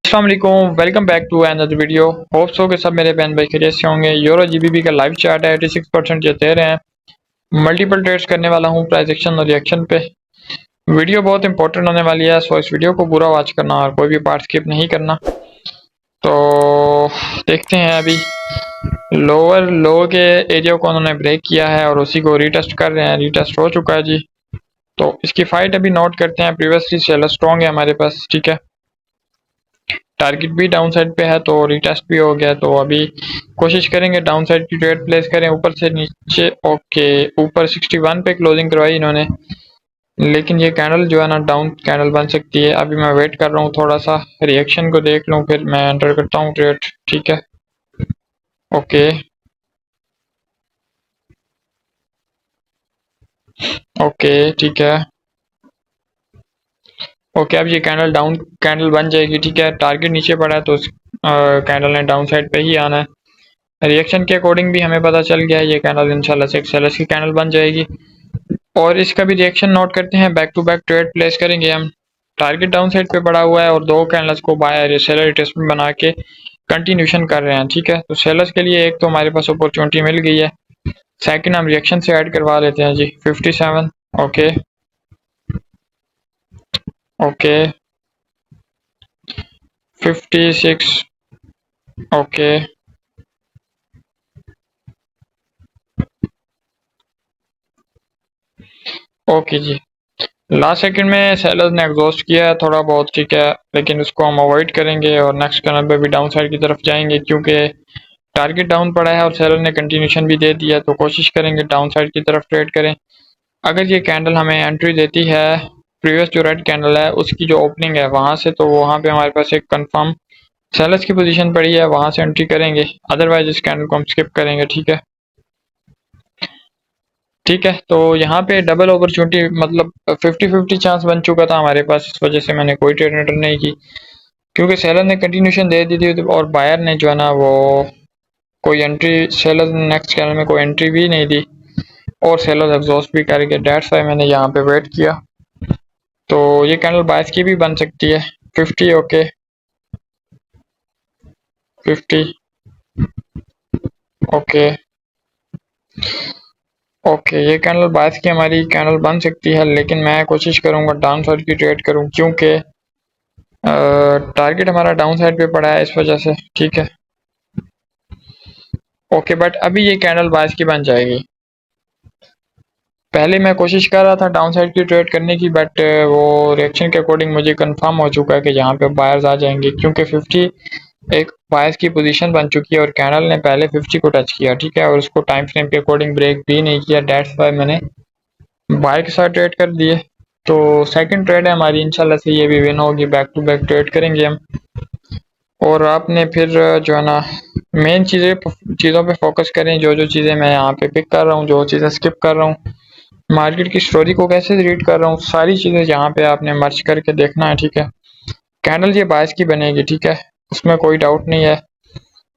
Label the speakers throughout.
Speaker 1: अस्सलाम वालेकुम, welcome back to another video. Hope so के सब मेरे बहन भाई खैरियत से होंगे। यूरो जीबीपी का लाइव चार्ट है, 86% जीते रहे हैं। मल्टीपल ट्रेड्स करने वाला हूँ प्राइस एक्शन और रिएक्शन पे। वीडियो बहुत इंपॉर्टेंट होने वाली है, सो इस वीडियो को पूरा वॉच करना और कोई भी पार्ट स्किप नहीं करना। तो देखते हैं, अभी लोअर लो के एरिया को उन्होंने ब्रेक किया है और उसी को रीटेस्ट कर रहे हैं। रीटेस्ट हो चुका है जी, तो इसकी फाइट अभी नोट करते हैं। प्रीवियसली सेलर स्ट्रॉन्ग है हमारे पास, ठीक है। टारगेट भी डाउन साइड पे है तो रिटेस्ट भी हो गया, तो अभी कोशिश करेंगे डाउन साइड की ट्रेड प्लेस करें ऊपर से नीचे। ओके, ऊपर 61 पे क्लोजिंग करवाई इन्होंने, लेकिन ये कैंडल जो है ना डाउन कैंडल बन सकती है। अभी मैं वेट कर रहा हूँ, थोड़ा सा रिएक्शन को देख लूँ फिर मैं एंटर करता हूँ ट्रेड, ठीक है। ओके ओके ठीक है। ओके, अब ये कैंडल डाउन कैंडल बन जाएगी, ठीक है। टारगेट नीचे पड़ा है तो कैंडल ने डाउन साइड पे ही आना है। रिएक्शन के अकॉर्डिंग भी हमें पता चल गया है ये कैंडल इंशाल्लाह से एक सेलर्स की कैंडल बन जाएगी। और इसका भी रिएक्शन नोट करते हैं, back to back trade place करेंगे हम। टारगेट डाउन साइड पे पड़ा हुआ है और दो कैंडल्स को बाय सेलर रिट्रेसमेंट बना के कंटिन्यूशन कर रहे हैं, ठीक है। तो सेलर्स के लिए एक तो हमारे पास अपॉर्चुनिटी मिल गई है। सेकंड हम रिएक्शन से ऐड करवा लेते हैं जी, 57। Okay okay 56। ओके ओके जी, लास्ट सेकंड में सेलर ने एग्जॉस्ट किया है थोड़ा बहुत, ठीक है, लेकिन उसको हम अवॉइड करेंगे और नेक्स्ट कैंडल पे भी डाउन साइड की तरफ जाएंगे क्योंकि टारगेट डाउन पड़ा है और सेलर ने कंटिन्यूशन भी दे दिया, तो कोशिश करेंगे डाउन साइड की तरफ ट्रेड करें। अगर ये कैंडल हमें एंट्री देती है प्रीवियस जो रेड कैंडल है उसकी जो ओपनिंग है वहां से, तो वहां पे हमारे पास एक कंफर्म सेलर्स की पोजीशन पड़ी है, वहां से एंट्री करेंगे। अदरवाइज इस कैंडल को हम स्किप करेंगे, ठीक है। ठीक है, तो यहाँ पे डबल अपॉर्चुनिटी मतलब 50-50 चांस बन चुका था हमारे पास, इस वजह से मैंने कोई ट्रेड एंटर नहीं की क्योंकि सेलर ने कंटिन्यूशन दे दी थी और बायर ने जो है ना वो कोई एंट्री, सेलर ने नेक्स्ट कैंडल में कोई एंट्री भी नहीं दी और सेलर एग्जॉस्ट भी कर गया। डेट्स वाई मैंने यहाँ पे वेट किया। तो ये कैंडल बायस की भी बन सकती है। 50 ओके 50 ओके ओके, ये कैंडल बायस की हमारी कैंडल बन सकती है, लेकिन मैं कोशिश करूंगा डाउन साइड की ट्रेड करूं क्योंकि टारगेट हमारा डाउन साइड पे पड़ा है इस वजह से, ठीक है। ओके, बट अभी ये कैंडल बायस की बन जाएगी। पहले मैं कोशिश कर रहा था डाउन साइड की ट्रेड करने की, बट वो रिएक्शन के अकॉर्डिंग मुझे कंफर्म हो चुका है कि यहाँ पे बायर्स आ जाएंगे क्योंकि 50 एक बायर्स की पोजीशन बन चुकी है और कैंडल ने पहले 50 को टच किया, ठीक है, और उसको टाइम फ्रेम के अकॉर्डिंग ब्रेक भी नहीं किया। डेट्स वाई मैंने बाय के साथ ट्रेड कर दिए। तो सेकंड ट्रेड है हमारी, इंशाल्लाह से ये भी विन होगी। बैक टू बैक ट्रेड करेंगे हम और आपने फिर जो है ना मेन चीज़ों पे फोकस करें। जो जो चीज़ें मैं यहाँ पे पिक कर रहा हूँ, जो चीज़ें स्किप कर रहा हूँ, मार्केट की स्टोरी को कैसे रीड कर रहा हूँ, सारी चीज़ें यहाँ पे आपने मर्ज करके देखना है, ठीक है। कैंडल ये बायस की बनेगी, ठीक है, उसमें कोई डाउट नहीं है।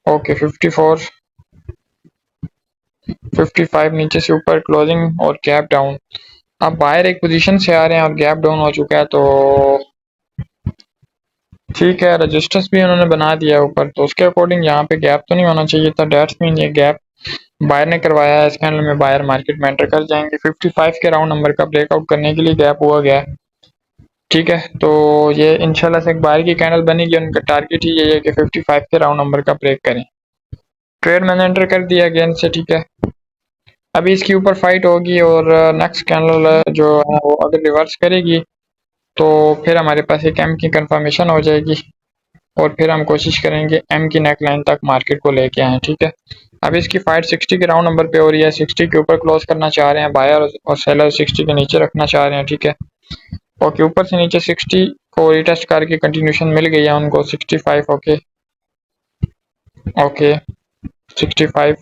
Speaker 1: ओके 54 55 नीचे से ऊपर क्लोजिंग और गैप डाउन। अब बायर एक पोजीशन से आ रहे हैं और गैप डाउन हो चुका है, तो ठीक है। रजिस्टर्स भी उन्होंने बना दिया है ऊपर, तो उसके अकॉर्डिंग यहाँ पे गैप तो नहीं होना चाहिए था। डेट्स मीन ये गैप बायर ने करवाया है। इस कैंडल में बायर मार्केट में एंटर कर जाएंगे। 55 के राउंड नंबर का ब्रेकआउट करने के लिए गैप हुआ गया है, ठीक है। तो ये इंशाल्लाह से एक बायर की कैंडल बनेगी। उनका टारगेट ही यही है कि 55 के राउंड नंबर का ब्रेक करें। ट्रेड मैंने एंटर कर दिया अगेन से, ठीक है। अभी इसके ऊपर फाइट होगी और नेक्स्ट कैंडल जो है वो अगर रिवर्स करेगी तो फिर हमारे पास एक एम की कंफर्मेशन हो जाएगी और फिर हम कोशिश करेंगे एम की नेक लाइन तक मार्केट को लेके आए, ठीक है। अब इसकी फाइट 60 के राउंड नंबर पे हो रही है। 60 के ऊपर क्लोज करना चाह रहे हैं बायर और सेलर 60 के नीचे रखना चाह रहे हैं, ठीक है। ओके, ऊपर से नीचे 60 को रिटेस्ट करके कंटिन्यूशन मिल गई है उनको। 65 ओके ओके 65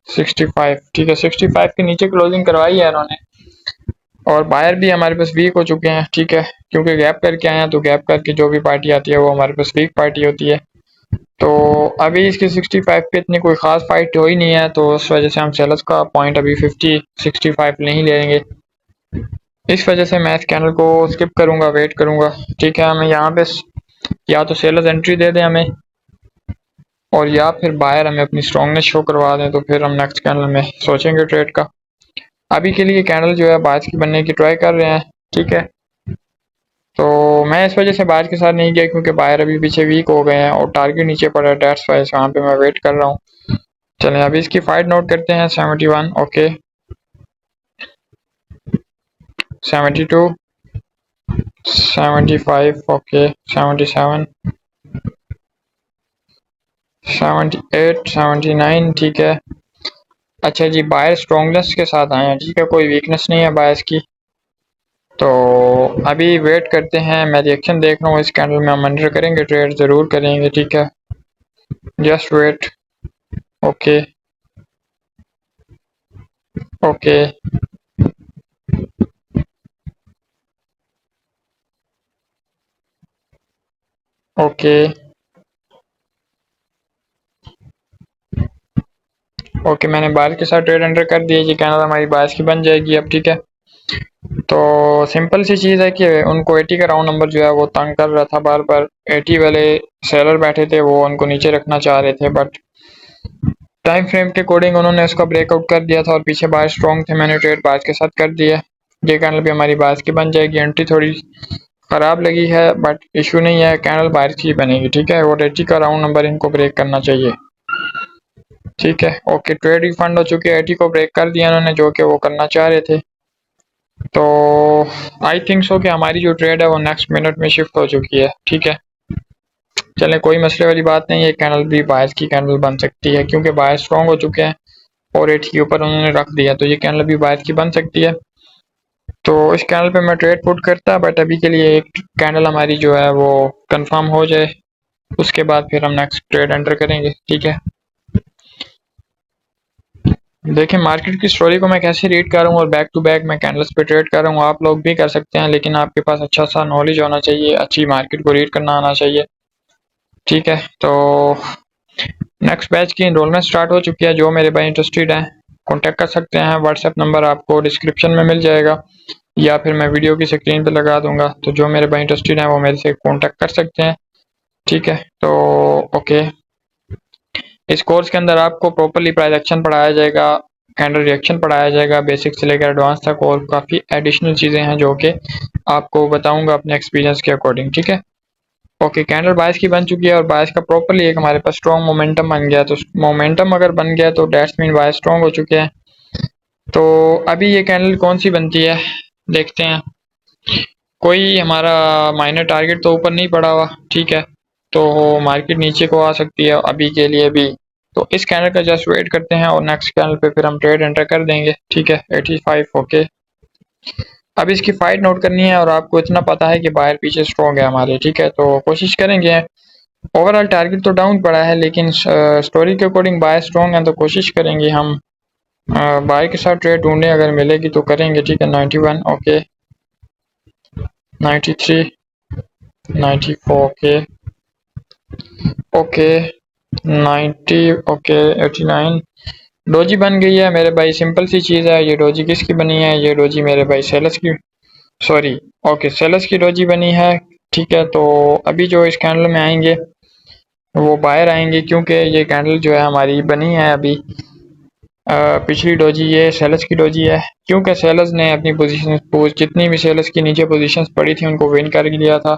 Speaker 1: 65 ठीक है। 65 के नीचे क्लोजिंग करवाई है इन्होंने और बायर भी हमारे पास वीक हो चुके हैं, ठीक है, क्योंकि गैप करके आए हैं, तो गैप करके जो भी पार्टी आती है वो हमारे पास वीक पार्टी होती है। तो अभी इसके 65 पे इतनी कोई खास फाइट हो ही नहीं है, तो उस वजह से हम सेलर्स का पॉइंट अभी 50 65 नहीं लेंगे। इस वजह से मैं इस कैंडल को स्किप करूंगा, वेट करूंगा। ठीक है, हमें यहाँ पे या तो सेलर्स एंट्री दे दें हमें, और या फिर बायर हमें अपनी स्ट्रॉन्गनेस शो करवा दें, तो फिर हम नेक्स्ट कैंडल में सोचेंगे ट्रेड का। अभी के लिए कैंडल जो है बाज की बनने की ट्राई कर रहे हैं। ठीक है, तो मैं इस वजह से बाज के साथ नहीं गया क्योंकि बायर अभी पीछे वीक हो गए हैं और टारगेट नीचे पड़ा है, डेट्स वाइज वहाँ पे मैं वेट कर रहा हूँ। चलें अभी इसकी फाइट नोट करते हैं। 71, ओके, 72, 75, ओके, 77, 78, 79, ठीक है। अच्छा जी, बायर स्ट्रॉन्गनेस के साथ आए हैं। ठीक है, कोई वीकनेस नहीं है बायर्स की। तो अभी वेट करते हैं, मैं रिएक्शन देख रहा हूँ इस कैंडल में। हम अंडर करेंगे, ट्रेड ज़रूर करेंगे। ठीक है, just wait. Okay okay okay okay, मैंने बायर के साथ ट्रेड अंडर कर दिया जी। कैंडल हमारी बायर्स की बन जाएगी अब। ठीक है, तो सिंपल सी चीज़ है कि उनको 80 का राउंड नंबर जो है वो तंग कर रहा था बार बार। 80 वाले सेलर बैठे थे, वो उनको नीचे रखना चाह रहे थे, बट टाइम फ्रेम के अकॉर्डिंग उन्होंने उसका ब्रेकआउट कर दिया था और पीछे बायर स्ट्रॉन्ग थे। मैंने ट्रेड बायर के साथ कर दिया। ये कैंडल भी हमारी बायर की बन जाएगी। एंट्री थोड़ी ख़राब लगी है बट इशू नहीं है, कैंडल बायर की बनेगी। ठीक है, और 80 का राउंड नंबर इनको ब्रेक करना चाहिए। ठीक है, ओके, ट्रेड रिफंड हो चुकी है। 80 को ब्रेक कर दिया उन्होंने, जो कि वो करना चाह रहे थे। तो आई थिंक सो कि हमारी जो ट्रेड है वो नेक्स्ट मिनट में शिफ्ट हो चुकी है। ठीक है, चलें, कोई मसले वाली बात नहीं है। कैंडल भी बायर्स की कैंडल बन सकती है क्योंकि बायर स्ट्रॉन्ग हो चुके हैं और 80 के ऊपर उन्होंने रख दिया, तो ये कैंडल भी बायर्स की बन सकती है। तो इस कैंडल पे मैं ट्रेड पुट करता, बट अभी के लिए एक कैंडल हमारी जो है वो कंफर्म हो जाए, उसके बाद फिर हम नेक्स्ट ट्रेड एंटर करेंगे। ठीक है, देखें मार्केट की स्टोरी को मैं कैसे रीड कर रहा हूँ और बैक टू बैक मैं कैंडल्स पे ट्रेड कर रहा हूँ। आप लोग भी कर सकते हैं, लेकिन आपके पास अच्छा सा नॉलेज होना चाहिए, अच्छी मार्केट को रीड करना आना चाहिए। ठीक है, तो नेक्स्ट बैच की इनरोलमेंट स्टार्ट हो चुकी है। जो मेरे भाई इंटरेस्टेड हैं कॉन्टैक्ट कर सकते हैं। व्हाट्सएप नंबर आपको डिस्क्रिप्शन में मिल जाएगा या फिर मैं वीडियो की स्क्रीन पे लगा दूंगा, तो जो मेरे भाई इंटरेस्टेड हैं वो मेरे से कॉन्टैक्ट कर सकते हैं। ठीक है, तो ओके, इस कोर्स के अंदर आपको प्रॉपरली प्राइस एक्शन पढ़ाया जाएगा, कैंडल रिएक्शन पढ़ाया जाएगा, बेसिक से लेकर एडवांस तक, और काफ़ी एडिशनल चीज़ें हैं जो कि आपको बताऊंगा अपने एक्सपीरियंस के अकॉर्डिंग। ठीक है, ओके, कैंडल बायस की बन चुकी है और बायस का प्रॉपरली एक हमारे पास स्ट्रॉन्ग मोमेंटम बन गया। तो मोमेंटम अगर बन गया तो डेट्स मीन बायस स्ट्रॉन्ग हो चुके हैं। तो अभी ये कैंडल कौन सी बनती है देखते हैं। कोई हमारा माइनर टारगेट तो ऊपर नहीं पड़ा हुआ। ठीक है, तो मार्केट नीचे को आ सकती है अभी के लिए भी। तो इस कैंडल का जस्ट वेट करते हैं और नेक्स्ट कैंडल पे फिर हम ट्रेड एंटर कर देंगे। ठीक है, 85, ओके। अब इसकी फाइट नोट करनी है और आपको इतना पता है कि बायर पीछे स्ट्रॉन्ग है हमारे। ठीक है, तो कोशिश करेंगे। ओवरऑल टारगेट तो डाउन पड़ा है, लेकिन स्टोरी के अकॉर्डिंग बाय स्ट्रॉन्ग है, तो कोशिश करेंगे हम बाय के साथ ट्रेड ढूंढें, अगर मिलेगी तो करेंगे। ठीक है, 91, okay, 93, 94, okay okay, 90, okay, 89। Doji बन गई है मेरे भाई, सिंपल सी चीज़ है। ये डोजी किसकी बनी है? ये डोजी मेरे भाई सेलस की, सॉरी, ओके, सेलस की डोजी बनी है। ठीक है, तो अभी जो इस कैंडल में आएंगे वो बाहर आएंगे क्योंकि ये कैंडल जो है हमारी बनी है अभी। पिछली डोजी ये सेलस की डोजी है क्योंकि सेलस ने अपनी पोजीशन, जितनी भी सेलस की नीचे पोजीशंस पड़ी थी उनको विन कर लिया था,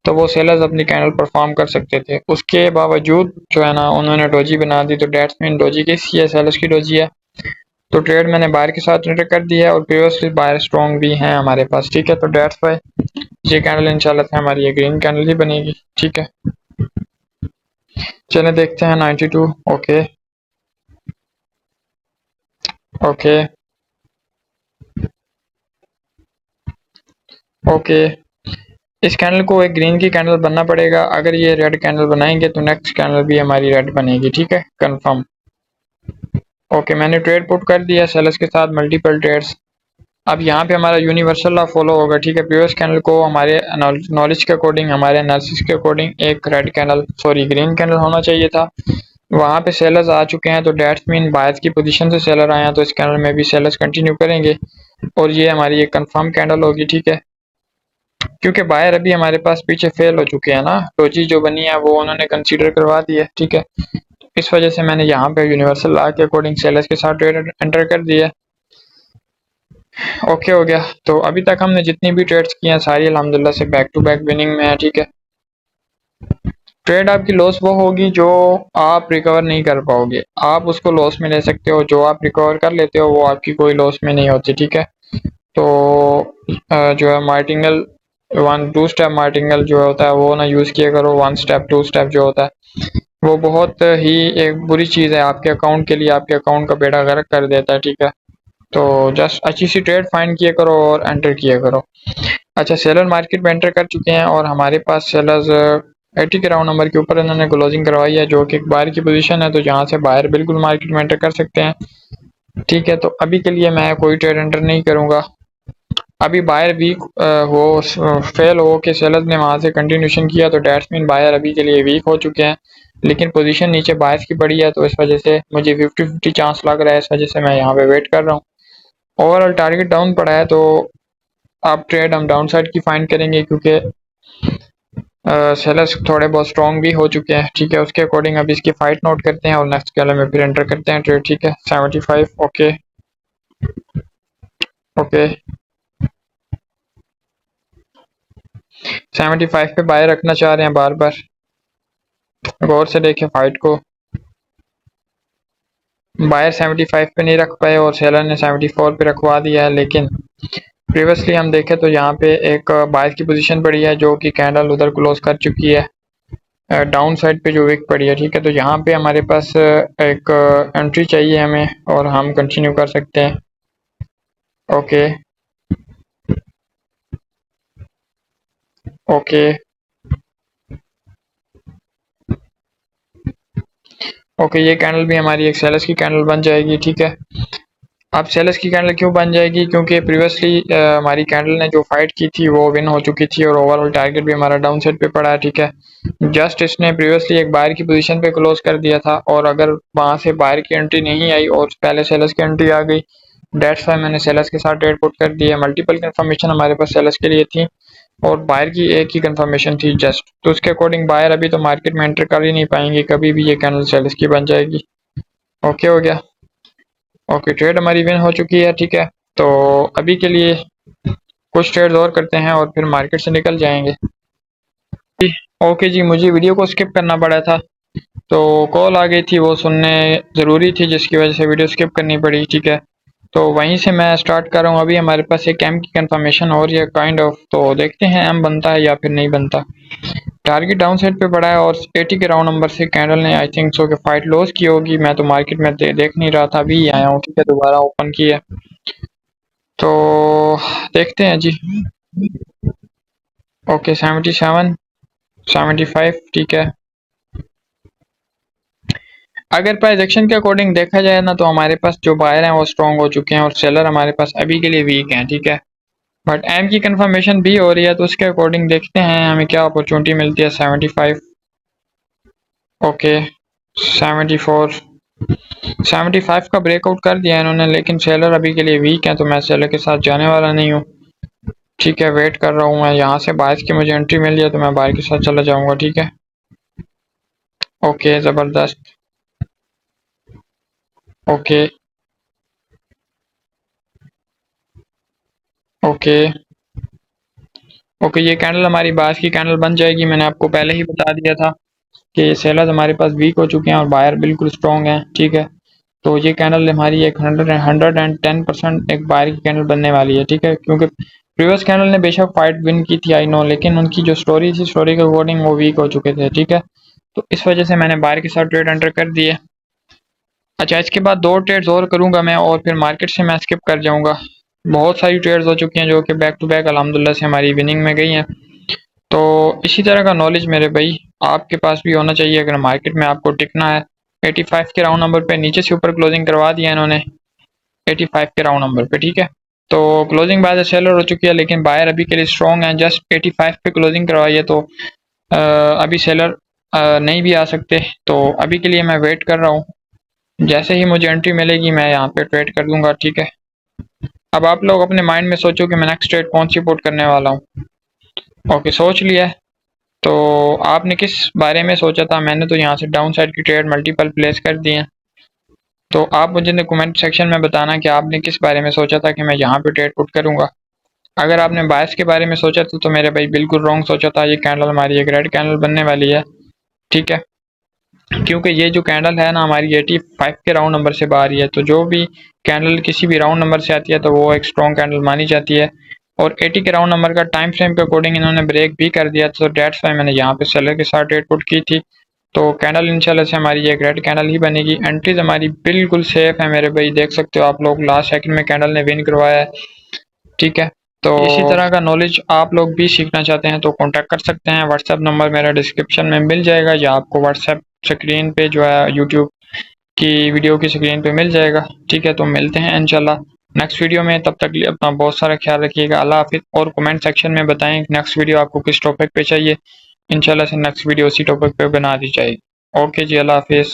Speaker 1: तो वो सेलर्स अपनी कैंडल परफॉर्म कर सकते थे। उसके बावजूद जो है ना उन्होंने डोजी बना दी। तो डेट्स मीन डोजी किसकी है? सेलस की डोजी है। तो ट्रेड मैंने बायर के साथ एंटर कर दिया है और प्रीवियसली बायर स्ट्रॉन्ग भी है हमारे पास। ठीक है, तो डेट्स वाई ये कैंडल इंशाल्लाह से हमारी ये ग्रीन कैंडल ही बनेगी। ठीक है, चलें देखते हैं। 92, ओके ओके ओके, इस कैंडल को एक ग्रीन की कैंडल बनना पड़ेगा। अगर ये रेड कैंडल बनाएंगे तो नेक्स्ट कैंडल भी हमारी रेड बनेगी। ठीक है, कंफर्म। ओके, मैंने ट्रेड पुट कर दिया सेलर्स के साथ, मल्टीपल ट्रेड्स। अब यहाँ पे हमारा यूनिवर्सल लॉ फॉलो होगा। ठीक है, प्रीवियस कैंडल को हमारे नॉलेज के अकॉर्डिंग, हमारे एनालिसिस के अकॉर्डिंग एक red candle, sorry green candle होना चाहिए था। वहाँ पे सेलर्स आ चुके हैं, तो डेट्स मीन बायर्स की पोजीशन से सेलर आए हैं, तो इस कैंडल में भी सेलर्स कंटिन्यू करेंगे। और ये हमारी एक कंफर्म कैंडल होगी, ठीक है, क्योंकि बायर अभी हमारे पास पीछे फेल हो चुके हैं ना, डोजी जो बनी है वो उन्होंने कंसीडर करवा दी है, ठीक है। इस वजह से मैंने यहाँ पे यूनिवर्सल लॉ के अकॉर्डिंग सेलर्स के साथ ट्रेड एंटर कर दिया। ओके हो गया। तो अभी तक हमने जितनी भी ट्रेड्स की हैं सारी अल्हम्दुलिल्लाह से बैक टू बैक विनिंग में है, ठीक है। ट्रेड आपकी लॉस वो होगी जो आप रिकवर नहीं कर पाओगे, आप उसको लॉस में ले सकते हो, जो आप रिकवर कर लेते हो वो आपकी कोई लॉस में नहीं होती, ठीक है। तो जो है मार्टिंगल 1 2 स्टेप मार्टिंगल जो होता है वो ना यूज़ किया करो। 1 स्टेप 2 स्टेप जो होता है वो बहुत ही एक बुरी चीज़ है आपके अकाउंट के लिए, आपके अकाउंट का बेड़ा गर्क कर देता है, ठीक है। तो जस्ट अच्छी सी ट्रेड फाइंड किया करो और एंटर किया करो। अच्छा, सेलर मार्केट में एंटर कर चुके हैं और हमारे पास सेलर्स 80 के राउंड नंबर के ऊपर इन्होंने क्लोजिंग करवाई है, जो कि एक बायर की पोजीशन है, तो जहाँ से बायर बिल्कुल मार्केट में एंटर कर सकते हैं, ठीक है। तो अभी के लिए मैं कोई ट्रेड एंटर नहीं करूँगा। अभी बायर वीक हो फेल हो के सेलर्स ने वहाँ से कंटिन्यूशन किया, तो डेट्स मीन बायर अभी के लिए वीक हो चुके हैं, लेकिन पोजीशन नीचे बायर्स की पड़ी है, तो इस वजह से मुझे 50-50 चांस लग रहा है, इस वजह से मैं यहाँ पे वेट कर रहा हूँ। ओवरऑल टारगेट डाउन पड़ा है, तो आप ट्रेड हम डाउन साइड की फाइंड करेंगे, क्योंकि सेलर्स थोड़े बहुत स्ट्रॉन्ग भी हो चुके हैं, ठीक है। उसके अकॉर्डिंग अब इसकी फाइट नोट करते हैं और नेक्स्ट कैलर में फिर एंटर करते हैं ट्रेड, ठीक है। 75 ओके ओके 75 पे बाय रखना चाह रहे हैं बार बार, गौर से देखें फाइट को। बायर 75 पे नहीं रख पाए और सेलर ने 74 पे रखवा दिया है, लेकिन प्रीवियसली हम देखें तो यहाँ पे एक बायर की पोजीशन पड़ी है जो कि कैंडल उधर क्लोज कर चुकी है डाउन साइड पे जो विक पड़ी है, ठीक है। तो यहाँ पे हमारे पास एक एंट्री चाहिए हमें और हम कंटिन्यू कर सकते हैं। ओके ओके ओके ये कैंडल भी हमारी एक सेलर्स की कैंडल बन जाएगी, ठीक है। अब सेलर्स की कैंडल क्यों बन जाएगी, क्योंकि प्रीवियसली हमारी कैंडल ने जो फाइट की थी वो विन हो चुकी थी और ओवरऑल टारगेट भी हमारा डाउन साइड पे पड़ा है, ठीक है। जस्ट इसने प्रीवियसली एक बायर की पोजीशन पे क्लोज कर दिया था और अगर वहां से बायर की एंट्री नहीं आई और पहले सेलर्स की एंट्री आ गई, डेट्स वाई मैंने सेलर्स के साथ ट्रेड पुट कर दिया। मल्टीपल कंफर्मेशन हमारे पास सेलर्स के लिए थी और बायर की एक ही कंफर्मेशन थी जस्ट, तो उसके अकॉर्डिंग बायर अभी तो मार्केट में एंटर कर ही नहीं पाएंगे, कभी भी ये कैंडल सेलर्स की बन जाएगी। ओके हो गया। ओके ट्रेड हमारी विन हो चुकी है, ठीक है। तो अभी के लिए कुछ ट्रेड्स और करते हैं और फिर मार्केट से निकल जाएंगे। ओके जी, मुझे वीडियो को स्किप करना पड़ा था, तो कॉल आ गई थी वो सुनने ज़रूरी थी, जिसकी वजह से वीडियो स्किप करनी पड़ी, ठीक है। तो वहीं से मैं स्टार्ट कर रहा हूँ। अभी हमारे पास एक एम की कंफर्मेशन हो रही है काइंड ऑफ, तो देखते हैं एम बनता है या फिर नहीं बनता। टारगेट डाउन साइड पे पड़ा है और 80 के राउंड नंबर से कैंडल ने आई थिंक सो के फाइट लॉस की होगी, मैं तो मार्केट में देख नहीं रहा था, अभी आया हूँ, ठीक है, दोबारा ओपन की है, तो देखते हैं जी। ओके 77 75 ठीक है। अगर प्राइजेक्शन के अकॉर्डिंग देखा जाए ना, तो हमारे पास जो बायर हैं वो स्ट्रॉन्ग हो चुके हैं और सेलर हमारे पास अभी के लिए वीक हैं, ठीक है। बट एम की कंफर्मेशन भी हो रही है, तो उसके अकॉर्डिंग देखते हैं हमें क्या अपॉर्चुनिटी मिलती है। 75 ओके 74 75 का ब्रेकआउट कर दिया इन्होंने, लेकिन सेलर अभी के लिए वीक है, तो मैं सेलर के साथ जाने वाला नहीं हूँ, ठीक है। वेट कर रहा हूँ मैं, यहाँ से बायर की मुझे एंट्री मिल जाए तो मैं बायर के साथ चला जाऊँगा, ठीक है। ओके ज़बरदस्त ओके ओके ओके ये कैंडल हमारी बायर्स की कैंडल बन जाएगी। मैंने आपको पहले ही बता दिया था कि सेलर्स हमारे पास वीक हो चुके हैं और बायर बिल्कुल स्ट्रॉन्ग हैं, ठीक है। तो ये कैंडल हमारी एक 110% एक बायर की कैंडल बनने वाली है, ठीक है, क्योंकि प्रीवियस कैंडल ने बेशक फाइट विन की थी आई नो, लेकिन उनकी जो स्टोरी थी, स्टोरी के अकॉर्डिंग वो वीक हो चुके थे, ठीक है। तो इस वजह से मैंने बायर के साथ ट्रेड एंटर कर दिए। अच्छा, इसके बाद 2 ट्रेड्स और करूंगा मैं और फिर मार्केट से मैं स्किप कर जाऊंगा। बहुत सारी ट्रेड्स हो चुकी हैं जो कि बैक टू बैक अल्हम्दुलिल्लाह से हमारी विनिंग में गई हैं। तो इसी तरह का नॉलेज मेरे भाई आपके पास भी होना चाहिए अगर मार्केट में आपको टिकना है। 85 के राउंड नंबर पे नीचे से ऊपर क्लोजिंग करवा दिया इन्होंने 85 के राउंड नंबर पे, ठीक है। तो क्लोजिंग बाय द सेलर हो चुकी है, लेकिन बायर अभी के लिए स्ट्रॉन्ग है, जस्ट 85 पे क्लोजिंग करवाई है, तो अभी सेलर नहीं भी आ सकते, तो अभी के लिए मैं वेट कर रहा हूँ। जैसे ही मुझे एंट्री मिलेगी मैं यहाँ पे ट्रेड कर दूंगा, ठीक है। अब आप लोग अपने माइंड में सोचो कि मैं नेक्स्ट ट्रेड कौन सी पुट करने वाला हूँ। ओके, सोच लिया है। तो आपने किस बारे में सोचा था? मैंने तो यहाँ से डाउन साइड की ट्रेड मल्टीपल प्लेस कर दिए हैं। तो आप मुझे कमेंट सेक्शन में बताना कि आपने किस बारे में सोचा था कि मैं यहाँ पे ट्रेड पुट करूँगा। अगर आपने बायस के बारे में सोचा था तो मेरे भाई बिल्कुल रॉन्ग सोचा था। ये कैंडल हमारी एक रेड कैंडल बनने वाली है, ठीक है, क्योंकि ये जो कैंडल है ना हमारी 85 के राउंड नंबर से बाहर ही है। तो जो भी कैंडल किसी भी राउंड नंबर से आती है तो वो एक स्ट्रॉन्ग कैंडल मानी जाती है। और 80 के राउंड नंबर का टाइम फ्रेम के अकॉर्डिंग इन्होंने ब्रेक भी कर दिया, तो डेट्स वाई मैंने यहाँ पे सेलर के साथ ट्रेड पुट की थी। तो कैंडल इंशाल्लाह से हमारी एक रेड कैंडल ही बनेगी। एंट्रीज हमारी बिल्कुल सेफ है मेरे भाई, देख सकते हो आप लोग, लास्ट सेकंड में कैंडल ने विन करवाया है, ठीक है। तो इसी तरह का नॉलेज आप लोग भी सीखना चाहते हैं तो कांटेक्ट कर सकते हैं। व्हाट्सएप नंबर मेरा डिस्क्रिप्शन में मिल जाएगा, या आपको व्हाट्सएप स्क्रीन पे जो है यूट्यूब की वीडियो की स्क्रीन पे मिल जाएगा, ठीक है। तो मिलते हैं इंशाल्लाह नेक्स्ट वीडियो में, तब तक लिए अपना बहुत सारा ख्याल रखिएगा। अल्लाह हाफिज़। और कमेंट सेक्शन में बताएं नेक्स्ट वीडियो आपको किस टॉपिक पे चाहिए, इंशाल्लाह से नेक्स्ट वीडियो उसी टॉपिक पे बना दी जाएगी। ओके जी, अल्लाह हाफिज़।